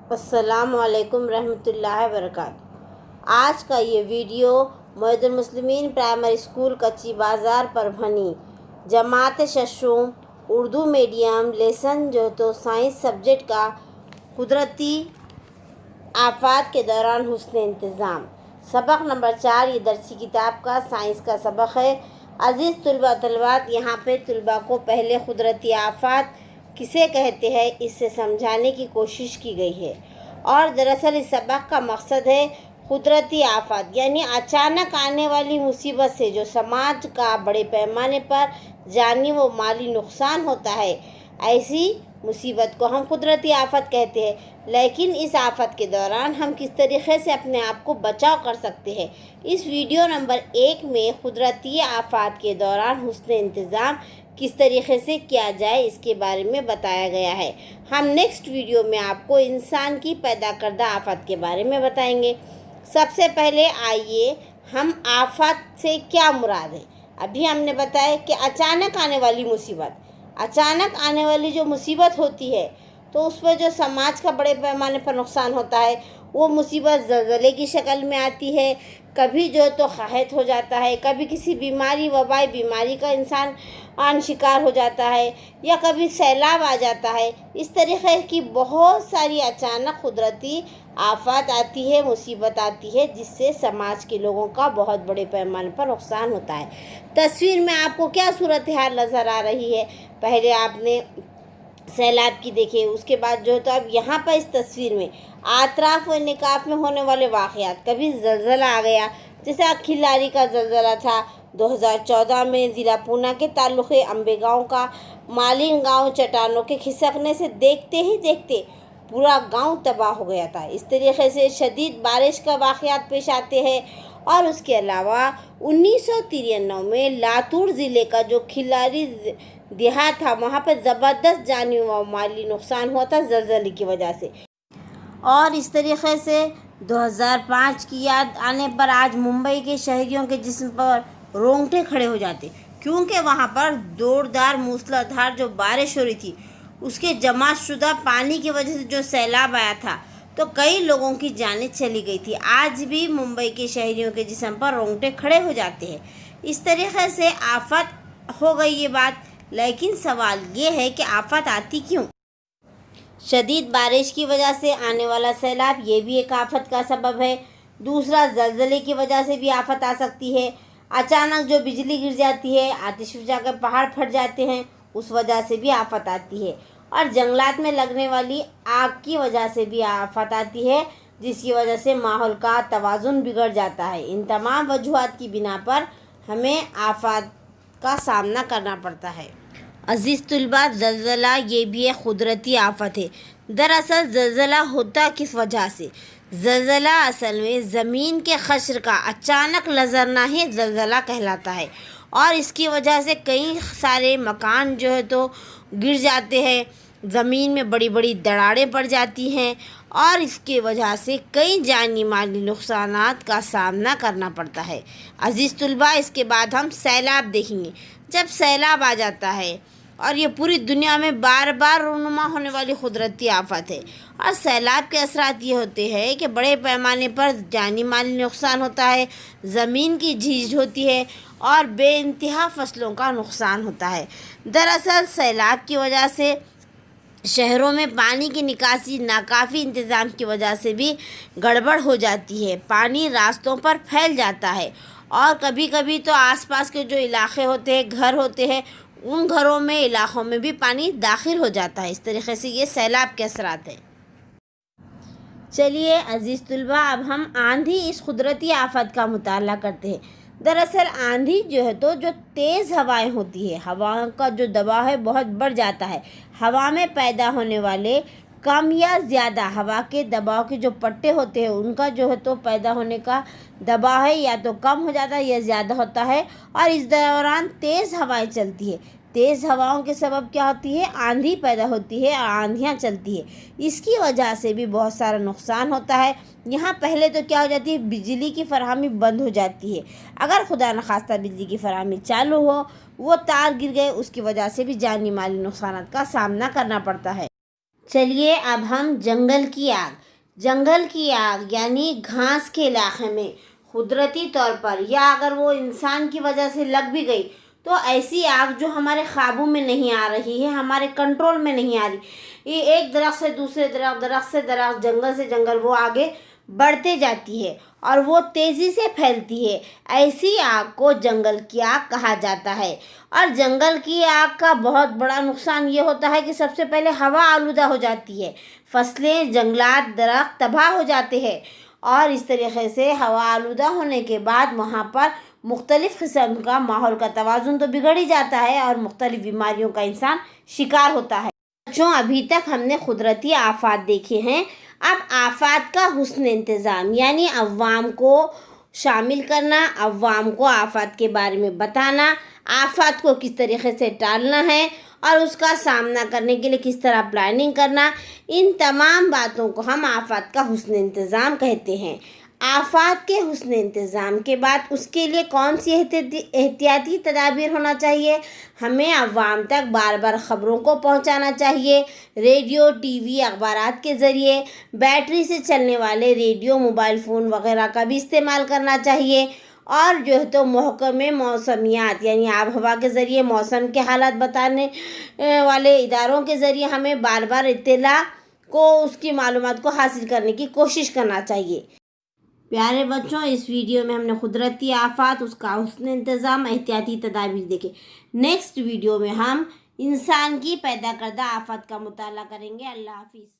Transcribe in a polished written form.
السلام علیکم رحمۃ اللہ وبرکاتہ۔ آج کا یہ ویڈیو معید المسلمین پرائمری اسکول کچی بازار پر بنی جماعت ششم اردو میڈیم لیسن جو تو سائنس سبجیکٹ کا قدرتی آفات کے دوران حسن انتظام سبق نمبر 4 یہ درسی کتاب کا سائنس کا سبق ہے۔ عزیز طلباء طلبات، یہاں پہ طلباء کو پہلے قدرتی آفات کسے کہتے ہیں اس سے سمجھانے کی کوشش کی گئی ہے، اور دراصل اس سبق کا مقصد ہے قدرتی آفات یعنی اچانک آنے والی مصیبت سے جو سماج کا بڑے پیمانے پر جانی و مالی نقصان ہوتا ہے، ایسی مصیبت کو ہم قدرتی آفت کہتے ہیں۔ لیکن اس آفت کے دوران ہم کس طریقے سے اپنے آپ کو بچاؤ کر سکتے ہیں، اس ویڈیو نمبر 1 میں قدرتی آفات کے دوران حسن انتظام کس طریقے سے کیا جائے اس کے بارے میں بتایا گیا ہے۔ ہم نیکسٹ ویڈیو میں آپ کو انسان کی پیدا کردہ آفت کے بارے میں بتائیں گے۔ سب سے پہلے آئیے ہم آفت سے کیا مراد ہے۔ ابھی ہم نے بتایا کہ اچانک آنے والی مصیبت، اچانک آنے والی جو مصیبت ہوتی ہے تو اس پر جو سماج کا بڑے پیمانے پر نقصان ہوتا ہے، وہ مصیبت زلزلے کی شکل میں آتی ہے، کبھی جو تو قحط ہو جاتا ہے، کبھی کسی بیماری وبائی بیماری کا انسان شکار ہو جاتا ہے، یا کبھی سیلاب آ جاتا ہے۔ اس طریقے کی بہت ساری اچانک قدرتی آفات آتی ہے، مصیبت آتی ہے، جس سے سماج کے لوگوں کا بہت بڑے پیمانے پر نقصان ہوتا ہے۔ تصویر میں آپ کو کیا صورتحال نظر آ رہی ہے؟ پہلے آپ نے سیلاب کی دیکھے، اس کے بعد جو تو اب یہاں پر اس تصویر میں اطراف و نکاف میں ہونے والے واقعات، کبھی زلزلہ آ گیا، جیسے کھلاری کا زلزلہ تھا 2014 میں ضلع پونا کے تعلقے امبے گاؤں کا مالین گاؤں چٹانوں کے کھسکنے سے دیکھتے ہی دیکھتے پورا گاؤں تباہ ہو گیا تھا۔ اس طریقے سے شدید بارش کا واقعات پیش آتے ہیں، اور اس کے علاوہ 1993 میں لاتور ضلع کا جو کھلاری دیہات تھا، وہاں پر زبردست جانی و مالی نقصان ہوا تھا زلزلے کی وجہ سے۔ اور اس طریقے سے 2005 کی یاد آنے پر آج ممبئی کے شہریوں کے جسم پر رونگٹے کھڑے ہو جاتے، کیونکہ وہاں پر زوردار موسلادھار جو بارش ہو رہی تھی، اس کے جمع شدہ پانی کی وجہ سے جو سیلاب آیا تھا تو کئی لوگوں کی جانیں چلی گئی تھی۔ آج بھی ممبئی کے شہریوں کے جسم پر رونگٹے کھڑے ہو جاتے ہیں۔ اس طریقے سے آفت ہو گئی یہ بات، لیکن سوال یہ ہے کہ آفت آتی کیوں؟ شدید بارش کی وجہ سے آنے والا سیلاب یہ بھی ایک آفت کا سبب ہے۔ دوسرا، زلزلے کی وجہ سے بھی آفت آ سکتی ہے۔ اچانک جو بجلی گر جاتی ہے، آتش فشاں کے پہاڑ پھٹ جاتے ہیں، اس وجہ سے بھی آفت آتی ہے۔ اور جنگلات میں لگنے والی آگ کی وجہ سے بھی آفت آتی ہے، جس کی وجہ سے ماحول کا توازن بگڑ جاتا ہے۔ ان تمام وجوہات کی بنا پر ہمیں آفات کا سامنا کرنا پڑتا ہے۔ عزیز طلباء، زلزلہ یہ بھی ایک قدرتی آفت ہے۔ دراصل زلزلہ ہوتا کس وجہ سے؟ زلزلہ اصل میں زمین کے قشر کا اچانک لرزنا ہی زلزلہ کہلاتا ہے، اور اس کی وجہ سے کئی سارے مکان جو ہے تو گر جاتے ہیں، زمین میں بڑی بڑی دراڑیں پڑ جاتی ہیں، اور اس کی وجہ سے کئی جانی مالی نقصانات کا سامنا کرنا پڑتا ہے۔ عزیز طلباء، اس کے بعد ہم سیلاب دیکھیں گے۔ جب سیلاب آ جاتا ہے، اور یہ پوری دنیا میں بار بار رونما ہونے والی قدرتی آفت ہے، اور سیلاب کے اثرات یہ ہوتے ہیں کہ بڑے پیمانے پر جانی مالی نقصان ہوتا ہے، زمین کی جھیج ہوتی ہے، اور بے انتہا فصلوں کا نقصان ہوتا ہے۔ دراصل سیلاب کی وجہ سے شہروں میں پانی کی نکاسی ناکافی انتظام کی وجہ سے بھی گڑبڑ ہو جاتی ہے، پانی راستوں پر پھیل جاتا ہے، اور کبھی کبھی تو آس پاس کے جو علاقے ہوتے ہیں، گھر ہوتے ہیں، ان گھروں میں علاقوں میں بھی پانی داخل ہو جاتا ہے۔ اس طریقے سے یہ سیلاب کے اثرات ہیں۔ چلیے عزیز طلباء، اب ہم آندھی اس قدرتی آفت کا مطالعہ کرتے ہیں۔ دراصل آندھی جو ہے تو جو تیز ہوائیں ہوتی ہے، ہوا کا جو دباؤ ہے بہت بڑھ جاتا ہے۔ ہوا میں پیدا ہونے والے کم یا زیادہ ہوا کے دباؤ کے جو پٹے ہوتے ہیں، ان کا جو ہے تو پیدا ہونے کا دباؤ ہے یا تو کم ہو جاتا ہے یا زیادہ ہوتا ہے، اور اس دوران تیز ہوائیں چلتی ہے۔ تیز ہواؤں کے سبب کیا ہوتی ہے؟ آندھی پیدا ہوتی ہے اور آندھیاں چلتی ہے۔ اس کی وجہ سے بھی بہت سارا نقصان ہوتا ہے۔ یہاں پہلے تو کیا ہو جاتی ہے؟ بجلی کی فراہمی بند ہو جاتی ہے۔ اگر خدا نخواستہ بجلی کی فراہمی چالو ہو، وہ تار گر گئے، اس کی وجہ سے بھی جانی مالی نقصانات کا سامنا کرنا پڑتا ہے۔ چلیے اب ہم جنگل کی آگ یعنی گھاس کے علاقے میں قدرتی طور پر یا اگر وہ انسان کی وجہ سے لگ بھی گئی تو ایسی آگ جو ہمارے قابو میں نہیں آ رہی ہے، ہمارے کنٹرول میں نہیں آ رہی، یہ ایک درخت سے دوسرے درخت، درخت سے درخت، جنگل سے جنگل وہ آگے بڑھتے جاتی ہے اور وہ تیزی سے پھیلتی ہے، ایسی آگ کو جنگل کی آگ کہا جاتا ہے۔ اور جنگل کی آگ کا بہت بڑا نقصان یہ ہوتا ہے کہ سب سے پہلے ہوا آلودہ ہو جاتی ہے، فصلیں، جنگلات، درخت تباہ ہو جاتے ہیں، اور اس طریقے سے ہوا آلودہ ہونے کے بعد وہاں پر مختلف قسم کا ماحول کا توازن تو بگڑ ہی جاتا ہے اور مختلف بیماریوں کا انسان شکار ہوتا ہے۔ بچوں، ابھی تک ہم نے قدرتی آفات دیکھے ہیں، اب آفات کا حسن انتظام یعنی عوام کو شامل کرنا، عوام کو آفات کے بارے میں بتانا، آفات کو کس طریقے سے ٹالنا ہے اور اس کا سامنا کرنے کے لیے کس طرح پلاننگ کرنا، ان تمام باتوں کو ہم آفات کا حسن انتظام کہتے ہیں۔ آفات کے حسن انتظام کے بعد اس کے لیے کون سی احتیاطی تدابیر ہونا چاہیے؟ ہمیں عوام تک بار بار خبروں کو پہنچانا چاہیے، ریڈیو، ٹی وی، اخبارات کے ذریعے، بیٹری سے چلنے والے ریڈیو، موبائل فون وغیرہ کا بھی استعمال کرنا چاہیے، اور جو ہے تو محکمہ موسمیات یعنی آب ہوا کے ذریعے موسم کے حالات بتانے والے اداروں کے ذریعے ہمیں بار بار اطلاع کو، اس کی معلومات کو حاصل کرنے کی کوشش کرنا چاہیے۔ پیارے بچوں، اس ویڈیو میں ہم نے قدرتی آفات، اس کا حسن انتظام، احتیاطی تدابیر دیکھے۔ نیکسٹ ویڈیو میں ہم انسان کی پیدا کردہ آفات کا مطالعہ کریں گے۔ اللہ حافظ۔